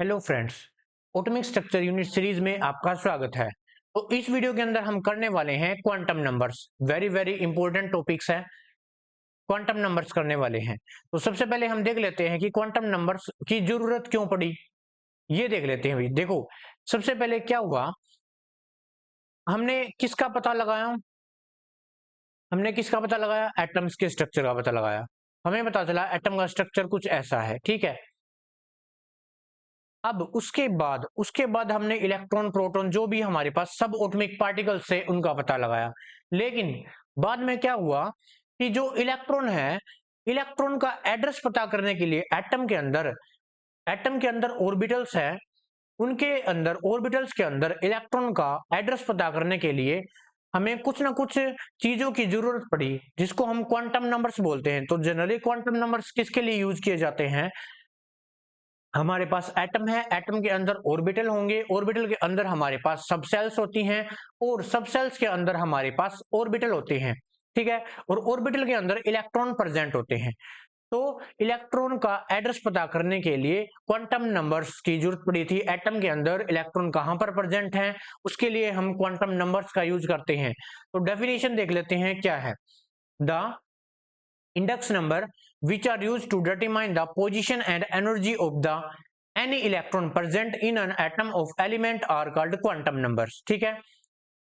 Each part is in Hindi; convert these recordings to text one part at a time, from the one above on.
Hello friends, atomic structure unit series में आपका स्वागत है। तो इस वीडियो के अंदर हम करने वाले हैं quantum numbers. Very very important topics है, क्वांटम नंबर्स करने वाले हैं। तो सबसे पहले हम देख लेते हैं कि क्वांटम नंबर्स की जरूरत क्यों पड़ी। ये देख लेते हैं भाई। देखो, सबसे पहले क्या हुआ, हमने किसका पता लगाया? हमने किसका पता लगाया? एटम्स के स्ट्रक्चर का पता लगाया। हमें पता चला एटम का स्ट्रक्चर कुछ ऐसा है, ठीक है। अब उसके बाद हमने इलेक्ट्रॉन प्रोटॉन जो भी हमारे पास सब एटॉमिक पार्टिकल्स से उनका पता लगाया। लेकिन बाद में क्या हुआ कि जो इलेक्ट्रॉन है, इलेक्ट्रॉन का एड्रेस पता करने के लिए एटम के अंदर ऑर्बिटल्स है, उनके अंदर ऑर्बिटल्स के अंदर इलेक्ट्रॉन का एड्रेस पता करने के लिए हमें कुछ ना कुछ चीजों की जरूरत पड़ी, जिसको हम क्वांटम नंबर्स बोलते हैं। तो जनरली क्वांटम नंबर्स किसके लिए यूज किए जाते हैं? हमारे पास एटम है, एटम के अंदर ऑर्बिटल होंगे, ऑर्बिटल के अंदर हमारे पास सब सेल्स होती हैं और सब सेल्स के अंदर हमारे पास ऑर्बिटल होते हैं, ठीक है। और ऑर्बिटल के अंदर इलेक्ट्रॉन प्रेजेंट होते हैं। तो इलेक्ट्रॉन का एड्रेस पता करने के लिए क्वांटम नंबर्स की जरूरत पड़ी थी। एटम के अंदर इलेक्ट्रॉन कहां पर प्रेजेंट है, उसके लिए हम क्वांटम नंबर्स का यूज करते हैं। तो डेफिनेशन देख लेते हैं क्या है। The index number which are used to determine the position and energy of the any electron present in an atom of element are called quantum numbers, ठीक है।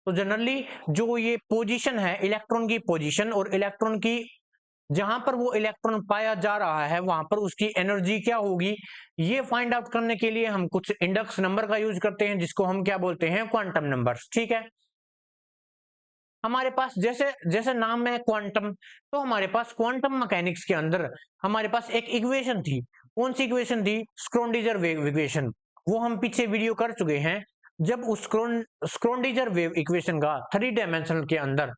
तो जनरली जो ये पोजीशन है, इलेक्ट्रॉन की पोजीशन और इलेक्ट्रॉन की जहां पर वो इलेक्ट्रॉन पाया जा रहा है वहां पर उसकी एनर्जी क्या होगी, ये फाइंड आउट करने के लिए हम कुछ इंडेक्स नंबर का यूज करते हैं, जिसको हम क्या बोलते हैं? क्वांटम नंबर्स, ठीक है। हमारे पास जैसे जैसे नाम में क्वांटम, तो हमारे पास क्वांटम मैकेनिक्स के अंदर हमारे पास एक इक्वेशन थी। कौन सी इक्वेशन थी? Schrödinger wave equation. वो हम पीछे वीडियो कर चुके हैं। जब उस स्क्रोडिंजर वेव इक्वेशन का 3 डायमेंशनल के अंदर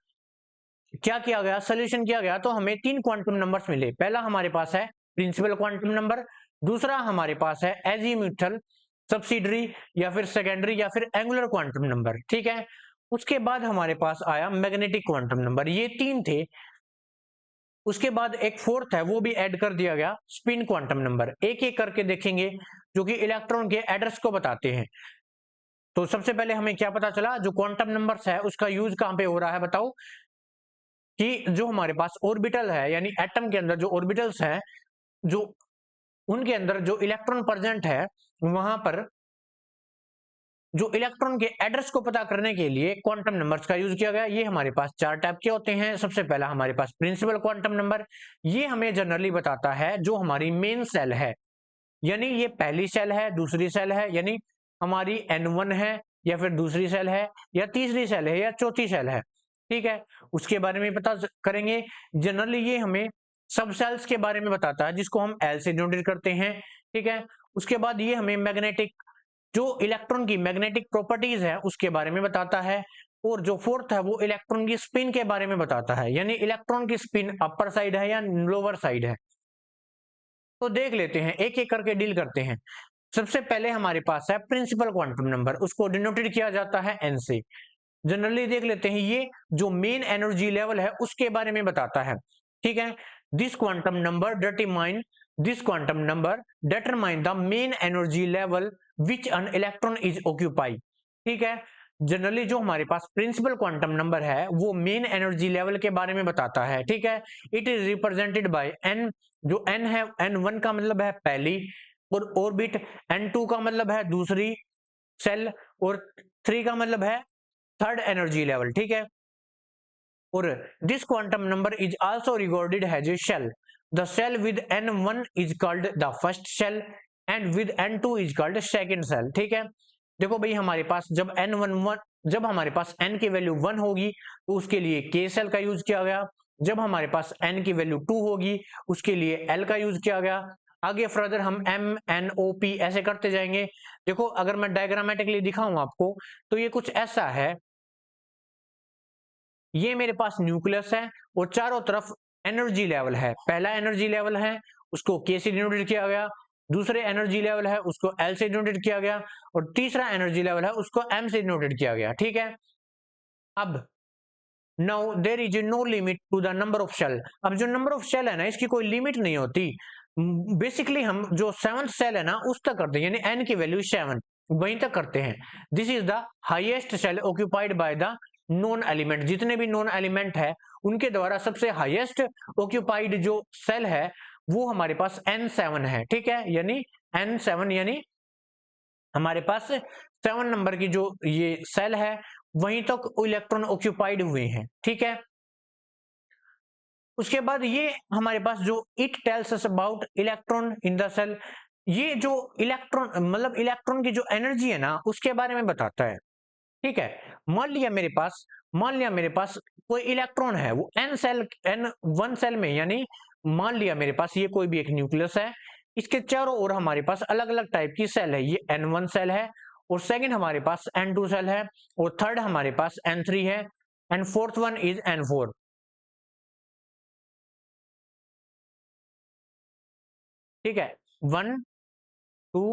क्या किया गया, सोल्यूशन किया गया, तो हमें 3 क्वांटम नंबर्स मिले। पहला हमारे पास है प्रिंसिपल क्वांटम नंबर, दूसरा हमारे पास है एजीम्यूथल, सब्सिडरी या फिर सेकेंडरी या फिर एंगुलर क्वांटम नंबर, ठीक है। उसके बाद हमारे पास आया मैग्नेटिक क्वांटम नंबर। ये 3 थे। उसके बाद एक फोर्थ है, वो भी ऐड कर दिया गया, स्पिन क्वांटम नंबर। एक एक करके देखेंगे जो कि इलेक्ट्रॉन के एड्रेस को बताते हैं। तो सबसे पहले हमें क्या पता चला, जो क्वांटम नंबर्स है उसका यूज कहां पे हो रहा है, बताओ। कि जो हमारे पास ऑर्बिटल है, यानी एटम के अंदर जो ऑर्बिटल्स हैं, जो उनके अंदर जो इलेक्ट्रॉन प्रेजेंट है, वहां पर जो इलेक्ट्रॉन के एड्रेस को पता करने के लिए क्वांटम नंबर्स का यूज किया गया। ये हमारे पास 4 टाइप के होते हैं। सबसे पहला हमारे पास प्रिंसिपल क्वांटम नंबर। ये हमें जनरली बताता है जो हमारी मेन सेल है, यानी ये पहली सेल है, दूसरी सेल है, यानी हमारी N1 है, या फिर दूसरी सेल है, या तीसरी सेल है, या चौथी सेल है, ठीक है। उसके बारे में पता करेंगे। जनरली ये हमें सब सेल्स के बारे में बताता है, जिसको हम L से डिनोटेट करते हैं, ठीक है। उसके बाद ये हमें मैग्नेटिक, जो इलेक्ट्रॉन की मैग्नेटिक प्रॉपर्टीज है उसके बारे में बताता है। और जो फोर्थ है वो इलेक्ट्रॉन की स्पिन के बारे में बताता है, यानी इलेक्ट्रॉन की स्पिन अपर साइड है या लोअर साइड है। तो देख लेते हैं, एक एक करके डील करते हैं। सबसे पहले हमारे पास है प्रिंसिपल क्वांटम नंबर, उसको डिनोटेड किया जाता है N से। जनरली देख लेते हैं, ये जो मेन एनर्जी लेवल है उसके बारे में बताता है, ठीक है। This quantum number determine the main energy level which an electron is occupy, ठीक है। जनरली जो हमारे पास प्रिंसिपल क्वांटम नंबर है वो मेन एनर्जी लेवल के बारे में बताता है, ठीक है। It is represented by N. जो एन है, N1 का मतलब है पहली और ऑर्बिट, N2 का मतलब है दूसरी सेल, और 3 का मतलब है थर्ड एनर्जी लेवल, ठीक है। और this quantum number is also recorded has a shell. The shell with N1 is called the first shell and with N2 is called second shell, ठीक है। देखो भाई, हमारे पास जब हमारे पास n की वैल्यू 1 होगी तो उसके लिए k सेल का यूज किया गया। जब हमारे पास n की वैल्यू 2 होगी उसके लिए l का यूज किया गया। आगे फर्दर हम m n o p ऐसे करते जाएंगे। देखो, अगर मैं डायग्रामेटिकली दिखाऊं आपको तो ये कुछ ऐसा है। ये मेरे पास न्यूक्लियस है और चारों तरफ एनर्जी लेवल है। पहला एनर्जी लेवल है, उसको के से डिनोटेड किया गया। दूसरे एनर्जी लेवल है, उसको एल से डिनोटेड किया गया। और तीसरा एनर्जी लेवल है, उसको एम से डिनोटेड किया गया, ठीक है। अब now there is no limit to the number of shell. अब जो नंबर ऑफ शेल है ना, इसकी कोई लिमिट नहीं होती। बेसिकली हम जो 7th सेल है ना उस तक करते हैं, यानी n की वैल्यू 7 वहीं तक करते हैं। This is the highest shell occupied by the known element. जितने भी नॉन एलिमेंट है उनके द्वारा सबसे हाईएस्ट ऑक्यूपाइड जो सेल है वो हमारे पास n7 है, ठीक है, यानी n7 यानी हमारे पास 7 नंबर की जो ये सेल है वहीं तक इलेक्ट्रॉन ऑक्यूपाइड हुए हैं, ठीक है। उसके बाद ये हमारे पास जो it tells us about electron in the shell, ये जो इलेक्ट्रॉन मतलब इलेक्ट्रॉन की जो एनर्जी है ना उसके बारे में बताता है, ठीक है। मान लिया मेरे पास कोई इलेक्ट्रॉन है, वो n1 सेल में, यानी मान लिया मेरे पास ये कोई भी एक न्यूक्लियस है, इसके चारों ओर हमारे पास अलग अलग टाइप की सेल है। ये n1 सेल है, और सेकंड हमारे पास n2 सेल है, और थर्ड हमारे पास n3 है, and fourth one is n4, ठीक है। 1 2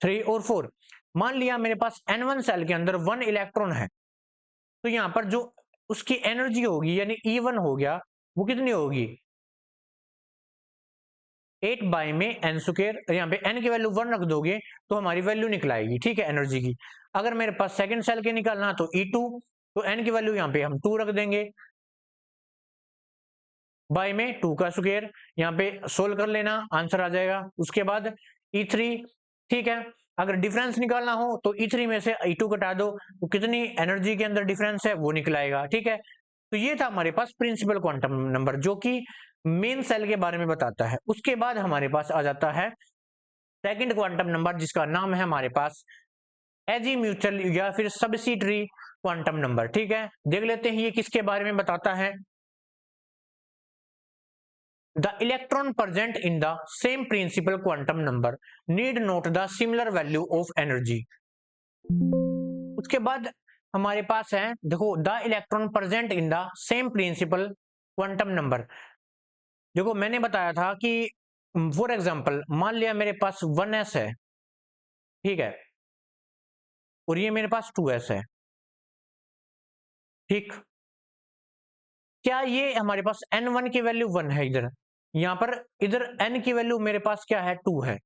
3 और 4। मान लिया मेरे पास n1 सेल के अंदर 1 इलेक्ट्रॉन है, तो यहां पर जो उसकी एनर्जी होगी यानी E1 हो गया, वो कितनी होगी 8 बाई में n स्क्वायर। यहाँ पे n की वैल्यू 1 रख दोगे तो हमारी वैल्यू निकल आएगी, ठीक है, एनर्जी की। अगर मेरे पास सेकंड सेल के निकालना तो E2, तो n की वैल्यू यहाँ पे हम 2 रख देंगे, बाई में 2 का स्क्वायर, यहाँ पे सोल्व कर लेना आंसर आ जाएगा। उसके बाद E3, ठीक है। अगर डिफरेंस निकालना हो तो E3 में से E2 घटा दो, तो कितनी एनर्जी के अंदर डिफरेंस है वो निकल आएगा, ठीक है। तो ये था हमारे पास प्रिंसिपल क्वांटम नंबर जो कि मेन सेल के बारे में बताता है। उसके बाद हमारे पास आ जाता है सेकंड क्वांटम नंबर, जिसका नाम है हमारे पास एजीम्यूचल या फिर सबसिटरी क्वांटम नंबर, ठीक है। देख लेते हैं ये किसके बारे में बताता है। The electron present in the same principal quantum number need note the similar value of energy। उसके बाद हमारे पास है, देखो, the electron present in the same principal quantum number. देखो मैंने बताया था कि फॉर एग्जांपल मान लिया मेरे पास 1s है, ठीक है, और ये मेरे पास 2s है, ठीक। क्या ये हमारे पास n1 की वैल्यू 1 है, इधर यहाँ पर, इधर n की वैल्यू मेरे पास क्या है 2 है,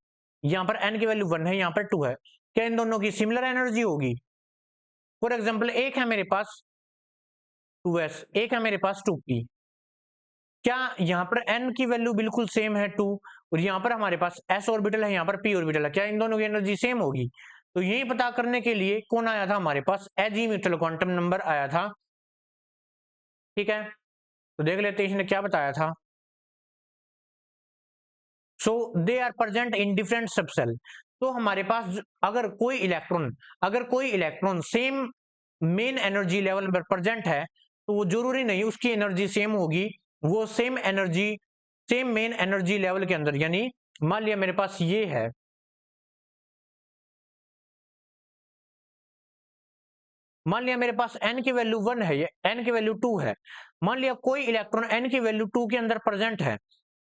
यहाँ पर n की वैल्यू 1 है, यहाँ पर 2 है। क्या इन दोनों की सिमिलर एनर्जी होगी? फॉर एग्जांपल एक है मेरे पास 2s, एक है मेरे पास 2p। क्या यहाँ पर n की वैल्यू बिल्कुल सेम है 2, और यहाँ पर हमारे पास s ऑर्बिटल है, यहाँ पर p ऑर्बिटल है, क्या इन दोनों की एनर्जी सेम होगी? तो यही पता करने के लिए कौन आया था हमारे पास, एजीम्यूचल क्वांटम नंबर आया था, ठीक है। तो देख लेते हैं इसने क्या बताया था। So they are present in different subshell. तो हमारे पास अगर कोई electron same main energy level पर प्रेजेंट है, तो वो जरूरी नहीं उसकी एनर्जी सेम होगी, वो सेम मेन एनर्जी लेवल के अंदर, यानी मान लिया मेरे पास ये है, मान लिया मेरे पास n की वैल्यू 1 है, ये n की वैल्यू 2 है। मान लिया कोई इलेक्ट्रॉन n की वैल्यू 2 के अंदर प्रेजेंट है,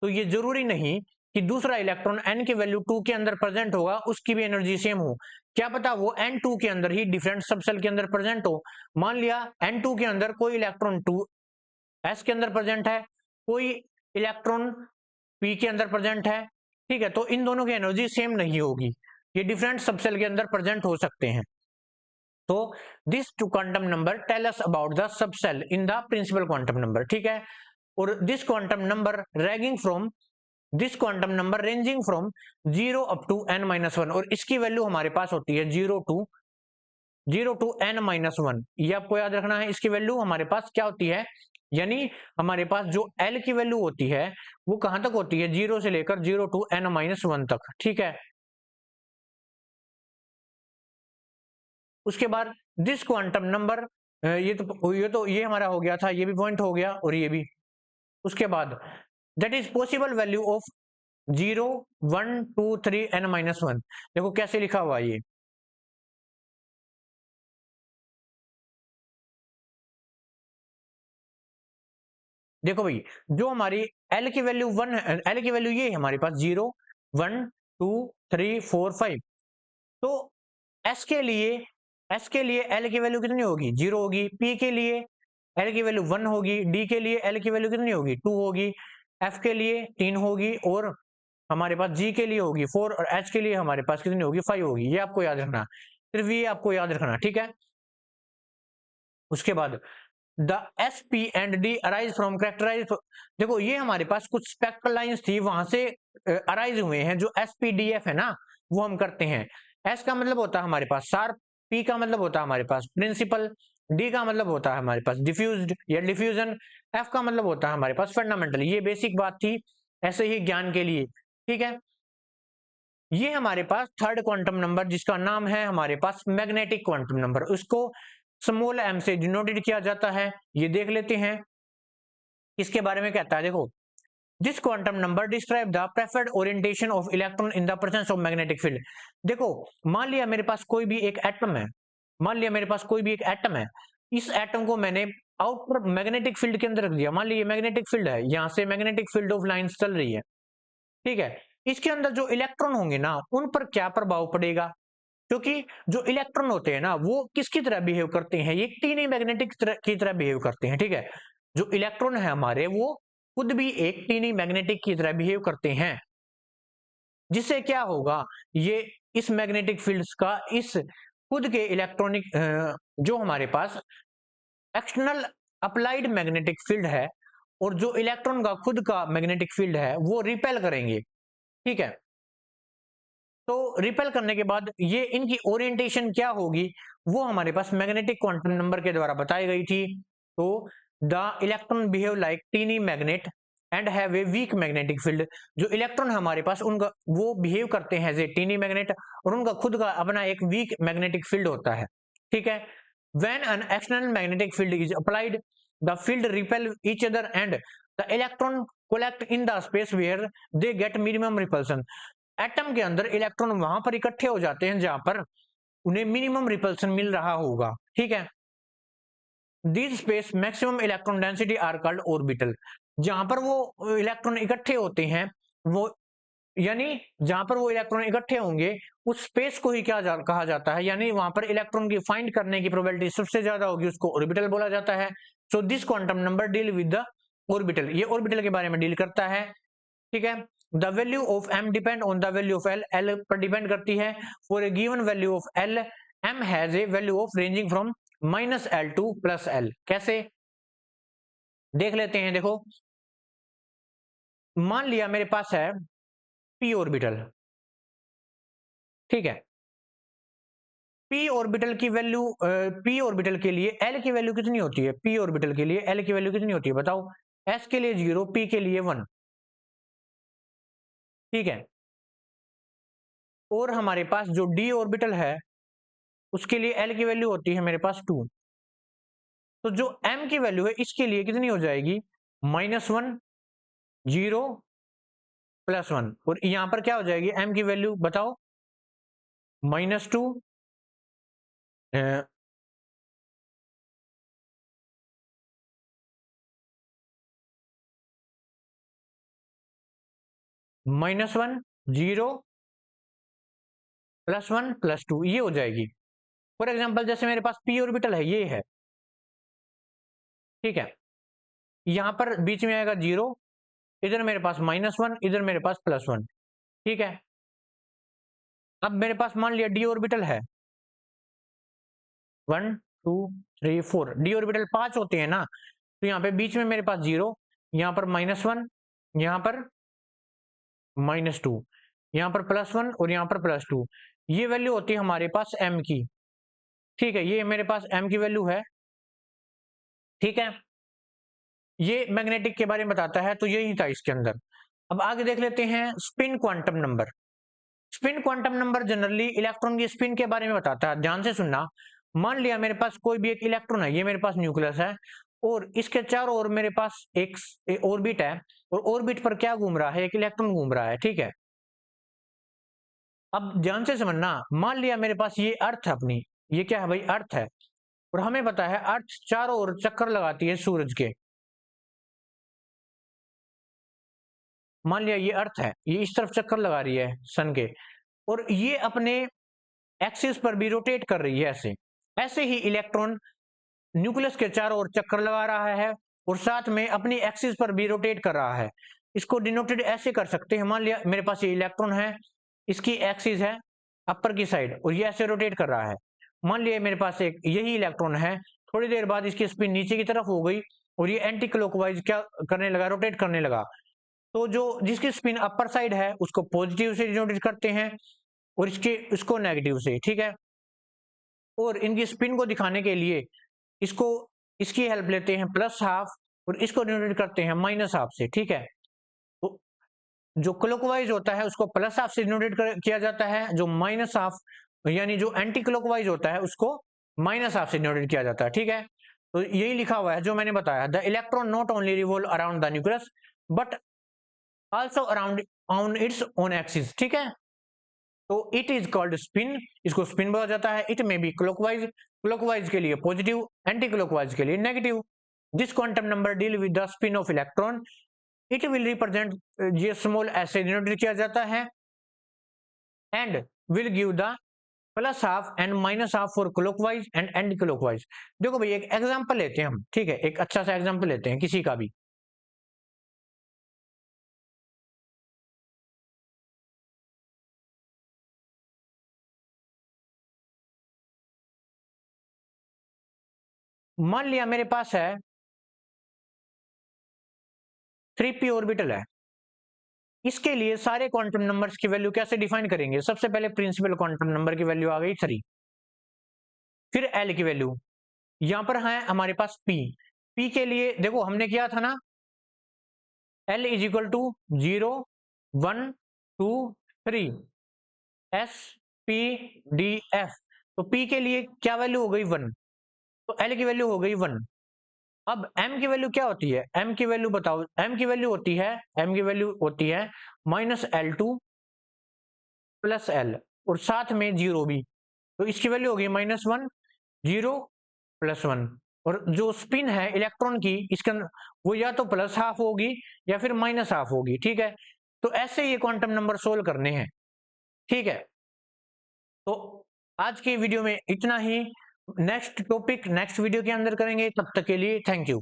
तो ये जरूरी नहीं कि दूसरा इलेक्ट्रॉन n की वैल्यू 2 के अंदर प्रेजेंट होगा उसकी भी एनर्जी सेम हो। क्या पता वो n2 के अंदर ही डिफरेंट सबसेल के अंदर प्रेजेंट हो। मान लिया n2 के अंदर कोई इलेक्ट्रॉन 2s के अंदर प्रेजेंट है, कोई इलेक्ट्रॉन p के अंदर प्रेजेंट है, ठीक है। तो इन दोनों की एनर्जी सेम नहीं होगी, ये डिफरेंट सबसेल के अंदर प्रेजेंट हो सकते हैं। तो this two quantum number tell us about the subshell in the principal quantum number, ठीक है। और this quantum number ranging from this quantum number ranging from 0 up to n-1, और इसकी वैल्यू हमारे पास होती है 0 टू n-1। ये आपको याद रखना है, इसकी वैल्यू हमारे पास क्या होती है, यानी हमारे पास जो l की वैल्यू होती है वो कहां तक होती है, 0 से लेकर 0 टू n-1 तक, ठीक है। उसके बाद दिस क्वांटम नंबर, ये हमारा हो गया था, ये भी पॉइंट हो गया और ये भी। उसके बाद that is possible value of 0 1 2 3 n-1। देखो कैसे लिखा हुआ है ये, देखो भाई, जो हमारी L की वैल्यू 1 है, L की वैल्यू ये है हमारे पास 0 1 2 3 4 5। तो S के लिए L की वैल्यू कितनी होगी, 0 होगी। P के लिए L की वैल्यू 1 होगी, D के लिए L की वैल्यू कितनी होगी, 2 होगी, F के लिए 3 होगी, और हमारे पास G के लिए होगी 4 और H के लिए हमारे पास कितनी होगी 5 होगी। ये आपको याद रखना, सिर्फ ये आपको याद रखना, ठीक है। उसके बाद the SP and D arise from characterise, देखो ये हमारे पास कुछ स्पेक्ट्रल लाइंस थी, वहां से अराइज हुए हैं। जो SPDF है ना, वो हम करते हैं। S का मतलब होता है हमारे पास शार्प, P का मतलब होता है हमारे पास प्रिंसिपल, D का मतलब होता है हमारे पास डिफ्यूज्ड या डिफ्यूजन, F का मतलब होता है हमारे पास फंडामेंटल। ये बेसिक बात थी ऐसे ही ज्ञान के लिए, ठीक है। ये हमारे पास थर्ड क्वांटम नंबर जिसका नाम है हमारे पास मैग्नेटिक क्वांटम नंबर, उसको स्मॉल m से डिनोटेड किया जाता है। ये देख लेते हैं इसके बारे में कहता है। देखो, this quantum number describe the preferred orientation of electron in the presence of magnetic field. देखो, मान लिया मेरे पास कोई भी एक एटम है, मान लिया मेरे पास कोई भी एक एटम है, इस एटम को मैंने आउटर मैग्नेटिक फील्ड के अंदर रख दिया। मान लीजिए मैग्नेटिक फील्ड है, यहां से मैग्नेटिक फील्ड ऑफ लाइंस चल रही है, ठीक है। इसके अंदर जो इलेक्ट्रॉन होंगे ना, उन पर क्या प्रभाव पड़ेगा? क्योंकि जो इलेक्ट्रॉन होते हैं ना, वो किसकी तरह बिहेव करते हैं? ये टीनी मैग्नेटिक की तरह बिहेव करते हैं, ठीक है। जो इलेक्ट्रॉन है हमारे, वो खुद भी एक टीनी मैग्नेटिक की तरह बिहेव करते हैं। जिससे क्या होगा, ये इस मैग्नेटिक फील्ड्स का इस खुद के इलेक्ट्रॉनिक जो हमारे पास एक्सटर्नल अप्लाइड मैग्नेटिक फील्ड है और जो इलेक्ट्रॉन का खुद का मैग्नेटिक फील्ड है, वो रिपेल करेंगे, ठीक है। तो रिपेल करने के बाद ये इनकी ओरिएंटेशन क्या होगी, वो हमारे पास मैग्नेटिक क्वांटम नंबर के द्वारा बताई गई थी। तो the electron behave like tiny magnet and have a weak magnetic field. जो इलेक्ट्रॉन हमारे पास उनका वो बिहेव करते हैं एज ए टीनी मैग्नेट, और उनका खुद का अपना एक वीक मैग्नेटिक फील्ड होता है, ठीक है। When an external magnetic field is applied, the field repel each other and the electron collect in the space where they get minimum repulsion। Atom के अंदर इलेक्ट्रॉन वहां पर इकट्ठे हो जाते हैं जहां पर उन्हें मिनिमम रिपल्सन मिल रहा होगा, ठीक है। This space maximum electron density are called orbital. जहां पर वो इलेक्ट्रॉन इकट्ठे होते हैं, वो यानी जहां पर वो इलेक्ट्रॉन इकट्ठे होंगे, उस स्पेस को ही कहा जाता है, यानी वहां पर इलेक्ट्रॉन की फाइंड करने की प्रोबेबिलिटी सबसे ज्यादा होगी, उसको ऑर्बिटल बोला जाता है। So this quantum number deal with the orbital, ये ऑर्बिटल के बारे में डील करता है, ठीक है। The value of m depend on the value of l, l पर डिपेंड करती है। For a given value of l, m has a value of ranging from -l to +l। कैसे देख लेते हैं। देखो, मान लिया मेरे पास है p ऑर्बिटल, ठीक है। p ऑर्बिटल की वैल्यू p ऑर्बिटल के लिए l की वैल्यू कितनी होती है? p ऑर्बिटल के लिए l की वैल्यू कितनी होती है बताओ? s के लिए 0, p के लिए 1, ठीक है। और हमारे पास जो d ऑर्बिटल है, उसके लिए l की वैल्यू होती है मेरे पास 2। तो जो m की वैल्यू है इसके लिए कितनी हो जाएगी? -1, 0, +1। और यहां पर क्या हो जाएगी m की वैल्यू बताओ? -2, -1, 0, +1, +2, ये हो जाएगी। फॉर एग्जाम्पल जैसे मेरे पास p ऑर्बिटल है, ये है, ठीक है। यहां पर बीच में आएगा 0, इधर मेरे पास -1, इधर मेरे पास +1, ठीक है। अब मेरे पास मान लिया d ऑर्बिटल है 1, 2, 3, 4, d ऑर्बिटल 5 होते हैं ना, तो यहाँ पे बीच में मेरे पास 0, यहाँ पर -1, यहाँ पर -2, यहाँ पर +1 और यहाँ पर +2। ये वैल्यू होती है हमारे पास m की, ठीक है। ये मेरे पास m की वैल्यू है, ठीक है। ये मैग्नेटिक के बारे में बताता है, तो यही था इसके अंदर। अब आगे देख लेते हैं spin quantum number. Spin quantum number generally electron की स्पिन के बारे में बताता है। ध्यान से सुनना, मान लिया मेरे पास कोई भी एक इलेक्ट्रॉन है, ये मेरे पास न्यूक्लियस है, और इसके चारों ओर मेरे पास एक ऑर्बिट है, और ऑर्बिट पर क्या घूम रहा है? एक इलेक्ट्रॉन घूम रहा है, ठीक है। अब ध्यान से समझना, मान लिया मेरे पास ये अर्थ है अपनी, ये क्या है भाई? अर्थ है, और हमें पता है अर्थ चारों ओर चक्कर लगाती है सूरज के। मान लिया ये अर्थ है, ये इस तरफ चक्कर लगा रही है सन के, और ये अपने एक्सिस पर भी रोटेट कर रही है ऐसे। ऐसे ही इलेक्ट्रॉन न्यूक्लियस के चारों ओर चक्कर लगा रहा है और साथ में अपनी एक्सिस पर भी रोटेट कर रहा है। इसको डिनोटेड ऐसे कर सकते हैं, मान लिया मेरे पास ये इलेक्ट्रॉन है, इसकी एक्सिस है अपर की साइड और ये ऐसे रोटेट कर रहा है। मान लिया मेरे पास एक यही इलेक्ट्रॉन है, थोड़ी देर बाद इसकी स्पिन नीचे की तरफ हो गई और ये एंटी क्लॉकवाइज क्या करने लगा, रोटेट करने लगा। तो जो जिसकी स्पिन अपर साइड है उसको पॉजिटिव से डिनोटेट करते हैं और इसको नेगेटिव से, ठीक है। और इनकी स्पिन को दिखाने के लिए इसको इसकी हेल्प लेते हैं प्लस हाफ और इसको डिनोटेट करते हैं माइनस हाफ से, ठीक है। तो जो क्लॉकवाइज होता है उसको प्लस हाफ से डिनोटेट किया जाता है, जो माइनस हाफ यानी जो एंटी क्लॉकवाइज होता है उसको माइनस हाफ से डिनोटेट किया जाता है, ठीक है। तो यही लिखा हुआ है जो मैंने बताया, the electron not only revolve around the nucleus but also around on its own axis, ठीक है। तो इट इज कॉल्ड स्पिन, इसको स्पिन बोला जाता है। इट में बी क्लॉकवाइज, क्लॉकवाइज के लिए पॉजिटिव, एंटी क्लॉकवाइज के लिए negative. This quantum number deal with the spin off electron, it will represent ये स्मॉल ऐसे डिनोट किया जाता है and will give the plus half and minus half for clockwise and anti clockwise. देखो भाई एक एग्जांपल लेते हैं हम, ठीक है, एक अच्छा सा एग्जांपल लेते हैं किसी का भी। मान लिया मेरे पास है 3p ऑर्बिटल है, इसके लिए सारे क्वांटम नंबर्स की वैल्यू कैसे डिफाइन करेंगे? सबसे पहले प्रिंसिपल क्वांटम नंबर की वैल्यू आ गई 3, फिर एल की वैल्यू, यहां पर है हमारे पास पी। पी के लिए देखो हमने किया था ना, L is equal to 0 1 2 3 S P D F. तो पी के लिए क्या वैल्यू हो गई 1, तो एल की वैल्यू हो गई 1। अब एम की वैल्यू क्या होती है? एम की वैल्यू बताओ। एम की वैल्यू होती है, एम की वैल्यू होती है -L2 प्लस एल और साथ में 0 भी, तो इसकी वैल्यू होगी -1 0 +1। और जो स्पिन है इलेक्ट्रॉन की इसके अंदर वो या तो प्लस हाफ होगी या फिर माइनस हाफ होगी, ठीक है। तो ऐसे ये क्वांटम नंबर सोल्व करने हैं, ठीक है। तो आज की वीडियो में इतना ही, नेक्स्ट टॉपिक नेक्स्ट वीडियो के अंदर करेंगे, तब तक के लिए थैंक यू।